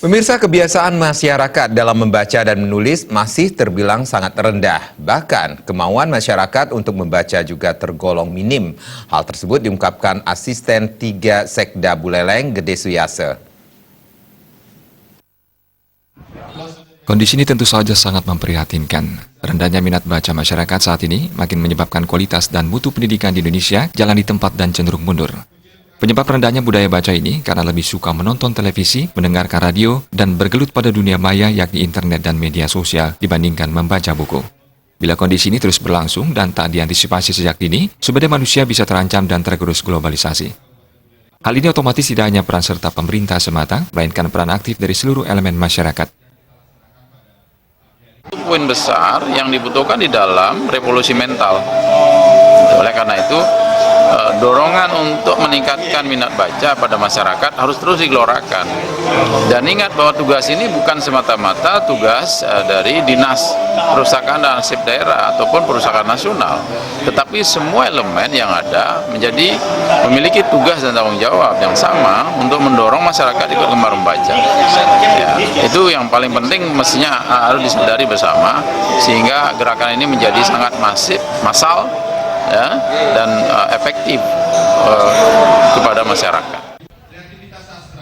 Pemirsa, kebiasaan masyarakat dalam membaca dan menulis masih terbilang sangat rendah. Bahkan, kemauan masyarakat untuk membaca juga tergolong minim. Hal tersebut diungkapkan Asisten 3 Sekda Buleleng, Gede Suyase. Kondisi ini tentu saja sangat memprihatinkan. Rendahnya minat baca masyarakat saat ini makin menyebabkan kualitas dan mutu pendidikan di Indonesia jalan di tempat dan cenderung mundur. Penyebab rendahnya budaya baca ini karena lebih suka menonton televisi, mendengarkan radio, dan bergelut pada dunia maya yakni internet dan media sosial dibandingkan membaca buku. Bila kondisi ini terus berlangsung dan tak diantisipasi sejak dini, sumber daya manusia bisa terancam dan tergerus globalisasi. Hal ini otomatis tidak hanya peran serta pemerintah semata, melainkan peran aktif dari seluruh elemen masyarakat. Poin besar yang dibutuhkan di dalam revolusi mental. Oleh karena itu, dorongan untuk meningkatkan minat baca pada masyarakat harus terus digelorakan. Dan ingat bahwa tugas ini bukan semata-mata tugas dari Dinas Perusahaan dan Arsip Daerah ataupun Perusahaan Nasional, tetapi semua elemen yang ada memiliki tugas dan tanggung jawab yang sama untuk mendorong masyarakat ikut gemar membaca. Ya, itu yang paling penting mestinya harus disadari bersama, sehingga gerakan ini menjadi sangat massal, ya, dan efektif kepada masyarakat.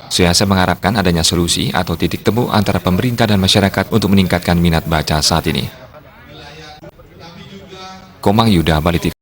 Suyase mengharapkan adanya solusi atau titik temu antara pemerintah dan masyarakat untuk meningkatkan minat baca saat ini. Komang Yuda, Bali TV.